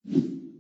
And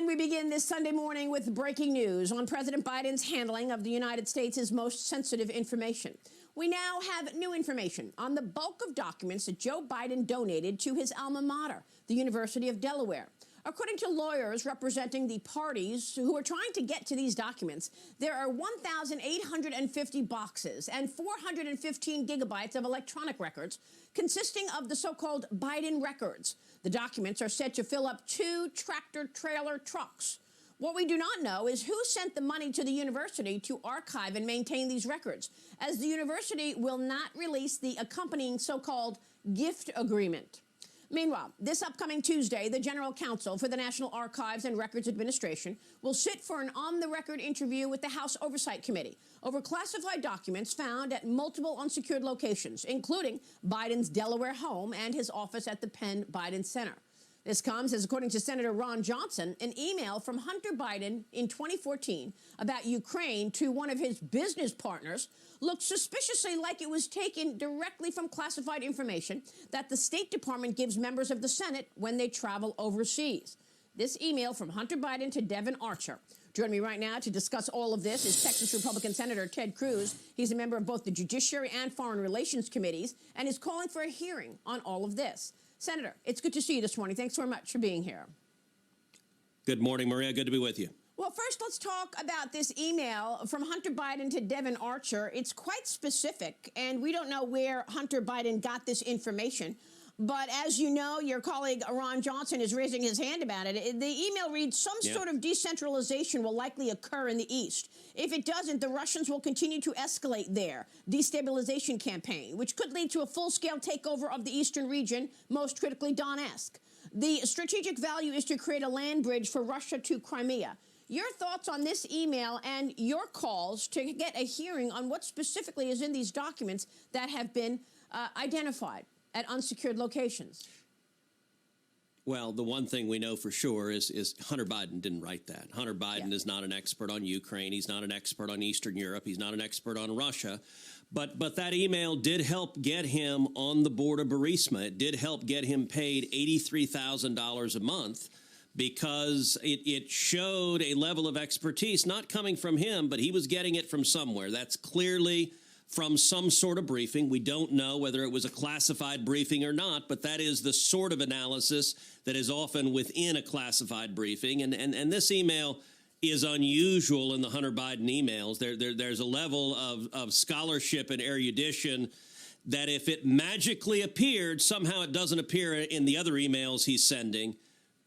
we begin this Sunday morning with breaking news on President Biden's handling of the United States' most sensitive information. We now have new information on the bulk of documents that Joe Biden donated to his alma mater, the University of Delaware. According to lawyers representing the parties who are trying to get to these documents, there are 1,850 boxes and 415 gigabytes of electronic records consisting of the so-called Biden records. The documents are said to fill up 2 tractor-trailer trucks. What we do not know is who sent the money to the university to archive and maintain these records, as the university will not release the accompanying so-called gift agreement. Meanwhile, this upcoming Tuesday, the General Counsel for the National Archives and Records Administration will sit for an on-the-record interview with the House Oversight Committee over classified documents found at multiple unsecured locations, including Biden's Delaware home and his office at the Penn Biden Center. This comes as, according to Senator Ron Johnson, an email from Hunter Biden in 2014 about Ukraine to one of his business partners looked suspiciously like it was taken directly from classified information that the State Department gives members of the Senate when they travel overseas. This email from Hunter Biden to Devin Archer. Joining me right now to discuss all of this is Texas Republican Senator Ted Cruz. He's a member of both the Judiciary and Foreign Relations Committees and is calling for a hearing on all of this. Senator, it's good to see you this morning. Thanks very much for being here. Good morning, Maria. Good to be with you. Well, first, let's talk about this email from Hunter Biden to Devin Archer. It's quite specific, and we don't know where Hunter Biden got this information. But as you know, your colleague Ron Johnson is raising his hand about it. The email reads, some sort of decentralization will likely occur in the East. If it doesn't, the Russians will continue to escalate their destabilization campaign, which could lead to a full-scale takeover of the eastern region, most critically Donetsk. The strategic value is to create a land bridge for Russia to Crimea. Your thoughts on this email and your calls to get a hearing on what specifically is in these documents that have been identified at unsecured locations? Well, the one thing we know for sure is Hunter Biden didn't write that. Hunter Biden is not an expert on Ukraine. He's not an expert on Eastern Europe. He's not an expert on Russia. But that email did help get him on the board of Burisma. It did help get him paid $83,000 a month because it showed a level of expertise, not coming from him, but he was getting it from somewhere. That's clearly from some sort of briefing. We don't know whether it was a classified briefing or not, but that is the sort of analysis that is often within a classified briefing. And this email is unusual in the Hunter Biden emails. There's a level of scholarship and erudition that if it magically appeared, somehow it doesn't appear in the other emails he's sending.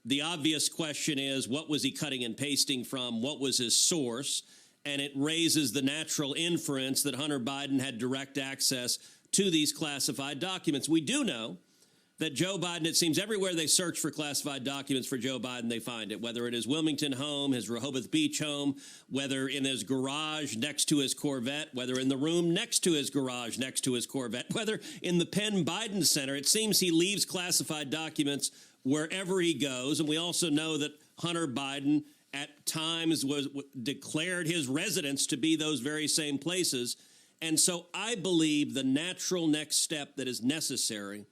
The obvious question is, what was he cutting and pasting from? What was his source? And it raises the natural inference that Hunter Biden had direct access to these classified documents. We do know that Joe Biden, it seems everywhere they search for classified documents for Joe Biden, they find it, whether it is Wilmington home, his Rehoboth Beach home, whether in his garage next to his Corvette, whether in the room next to his garage next to his Corvette, whether in the Penn Biden Center. It seems he leaves classified documents wherever he goes. And we also know that Hunter Biden at times was declared his residence to be those very same places. And so I believe the natural next step that is necessary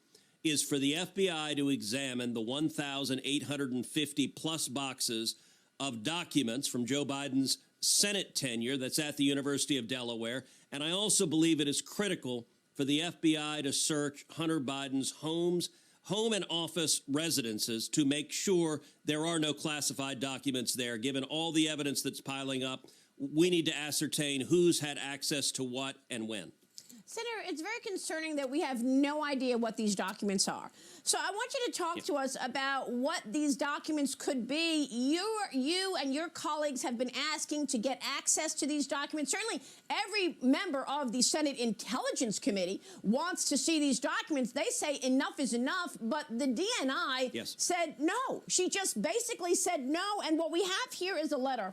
is for the FBI to examine the 1,850 plus boxes of documents from Joe Biden's Senate tenure that's at the University of Delaware. And I also believe it is critical for the FBI to search Hunter Biden's home and office residences to make sure there are no classified documents there. Given all the evidence that's piling up, we need to ascertain who's had access to what and when. Senator, it's very concerning that we have no idea what these documents are. So I want you to talk to us about what these documents could be. You and your colleagues have been asking to get access to these documents. Certainly every member of the Senate Intelligence Committee wants to see these documents. They say enough is enough, but the DNI said no. She just basically said no. And what we have here is a letter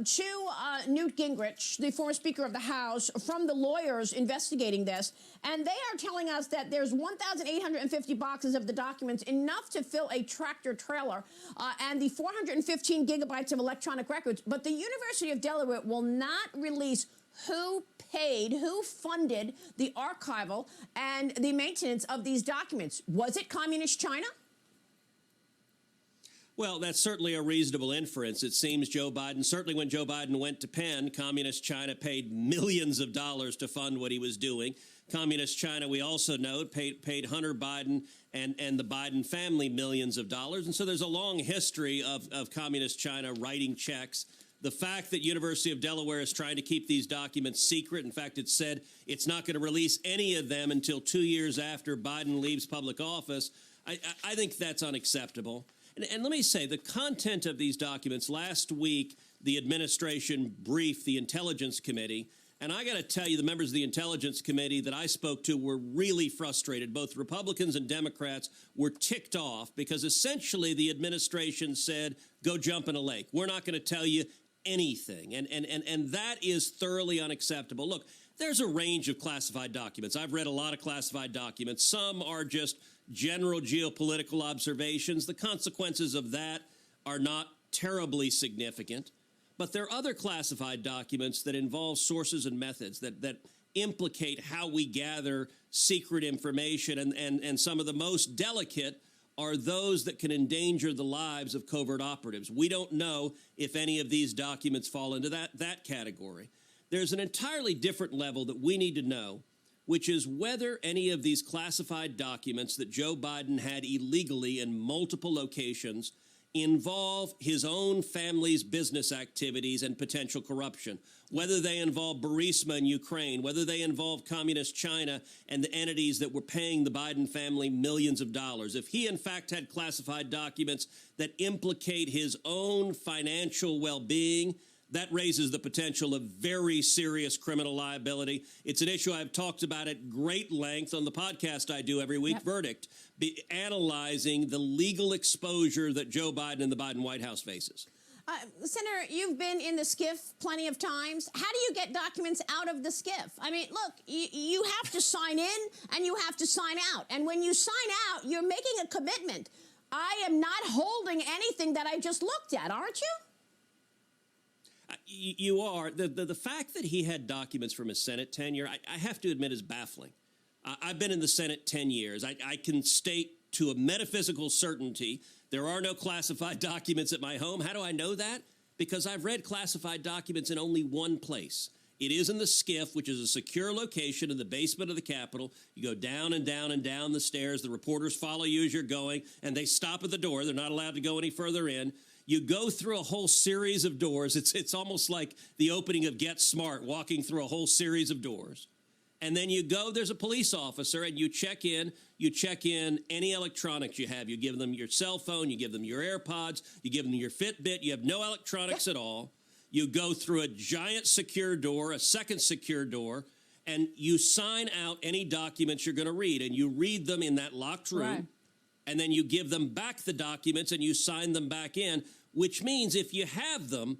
to Newt Gingrich, the former Speaker of the House, from the lawyers investigating this. And they are telling us that there's 1,850 boxes of the documents, enough to fill a tractor trailer, and the 415 gigabytes of electronic records. But the University of Delaware will not release who paid, who funded the archival and the maintenance of these documents? Was it Communist China? Well, that's certainly a reasonable inference. It seems Joe Biden, certainly when Joe Biden went to Penn, Communist China paid millions of dollars to fund what he was doing. Communist China, we also know, paid Hunter Biden and the Biden family millions of dollars. And so there's a long history of Communist China writing checks. The fact that University of Delaware is trying to keep these documents secret, in fact, it said it's not going to release any of them until 2 years after Biden leaves public office, I think that's unacceptable. And let me say, the content of these documents, last week, the administration briefed the Intelligence Committee. And I got to tell you, the members of the Intelligence Committee that I spoke to were really frustrated. Both Republicans and Democrats were ticked off because essentially the administration said, go jump in a lake. We're not going to tell you anything. And that is thoroughly unacceptable. Look, there's a range of classified documents. I've read a lot of classified documents. Some are just general geopolitical observations. The consequences of that are not terribly significant. But there are other classified documents that involve sources and methods that implicate how we gather secret information. And some of the most delicate are those that can endanger the lives of covert operatives. We don't know if any of these documents fall into that category. There's an entirely different level that we need to know, which is whether any of these classified documents that Joe Biden had illegally in multiple locations involve his own family's business activities and potential corruption, whether they involve Burisma in Ukraine, whether they involve Communist China and the entities that were paying the Biden family millions of dollars. If he, in fact, had classified documents that implicate his own financial well-being, that raises the potential of very serious criminal liability. It's an issue I've talked about at great length on the podcast I do every week, yep. Verdict, analyzing the legal exposure that Joe Biden and the Biden White House faces. Senator, you've been in the SCIF plenty of times. How do you get documents out of the SCIF? I mean, look, you have to sign in and you have to sign out. And when you sign out, you're making a commitment. I am not holding anything that I just looked at, aren't you? You are. The fact that he had documents from his Senate tenure, I have to admit, is baffling. I've been in the Senate 10 years. I can state to a metaphysical certainty there are no classified documents at my home. How do I know that? Because I've read classified documents in only one place. It is in the SCIF, which is a secure location in the basement of the Capitol. You go down and down and down the stairs. The reporters follow you as you're going, and they stop at the door. They're not allowed to go any further in. You go through a whole series of doors. It's almost like the opening of Get Smart, walking through a whole series of doors. And then you go, there's a police officer, and you check in any electronics you have. You give them your cell phone, you give them your AirPods, you give them your Fitbit. You have no electronics at all. You go through a giant secure door, a second secure door, and you sign out any documents you're going to read, and you read them in that locked room. Right. And then you give them back the documents and you sign them back in, which means if you have them,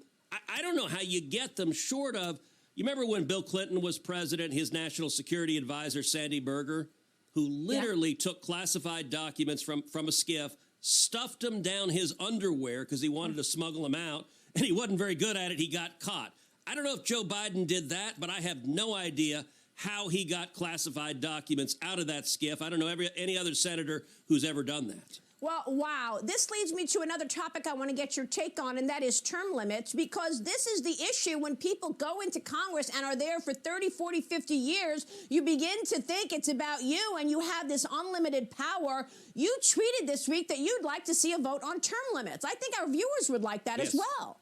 I don't know how you get them short of, you remember when Bill Clinton was president, his national security advisor, Sandy Berger, who literally took classified documents from a SCIF, stuffed them down his underwear because he wanted to smuggle them out, and he wasn't very good at it. He got caught. I don't know if Joe Biden did that, but I have no idea how he got classified documents out of that SCIF. I don't know any other senator who's ever done that. Well, wow. This leads me to another topic I want to get your take on, and that is term limits, because this is the issue when people go into Congress and are there for 30, 40, 50 years. You begin to think it's about you, and you have this unlimited power. You tweeted this week that you'd like to see a vote on term limits. I think our viewers would like that as well.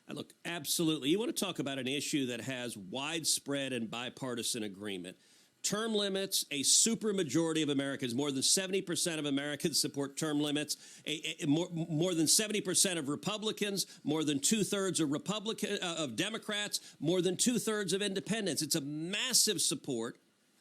Look, absolutely. You want to talk about an issue that has widespread and bipartisan agreement. Term limits, a supermajority of Americans, more than 70% of Americans support term limits. More than 70% of Republicans, more than two-thirds of Democrats, more than two-thirds of independents. It's a massive support.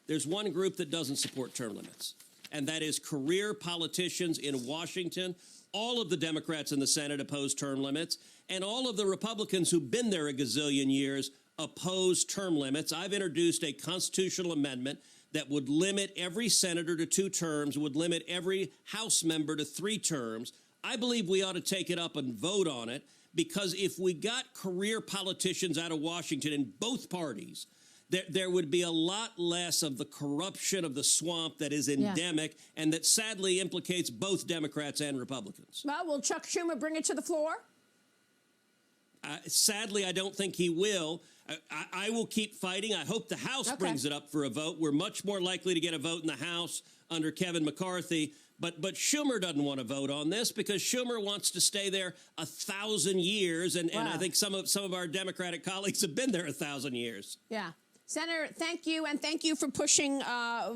There's one group that doesn't support term limits, and that is career politicians in Washington. All of the Democrats in the Senate oppose term limits, and all of the Republicans who've been there a gazillion years oppose term limits. I've introduced a constitutional amendment that would limit every senator to 2 terms, would limit every House member to 3 terms. I believe we ought to take it up and vote on it because if we got career politicians out of Washington in both parties, there would be a lot less of the corruption of the swamp that is endemic and that sadly implicates both Democrats and Republicans. Well, will Chuck Schumer bring it to the floor? Sadly, I don't think he will. I will keep fighting. I hope the House brings it up for a vote. We're much more likely to get a vote in the House under Kevin McCarthy. But Schumer doesn't want to vote on this because Schumer wants to stay there 1,000 years. And I think some of our Democratic colleagues have been there 1,000 years. Yeah. Senator, thank you, and thank you for pushing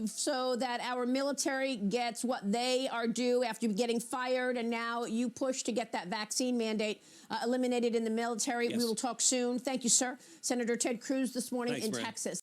so that our military gets what they are due after getting fired, and now you push to get that vaccine mandate eliminated in the military. Yes. We will talk soon. Thank you, sir. Senator Ted Cruz this morning in Texas.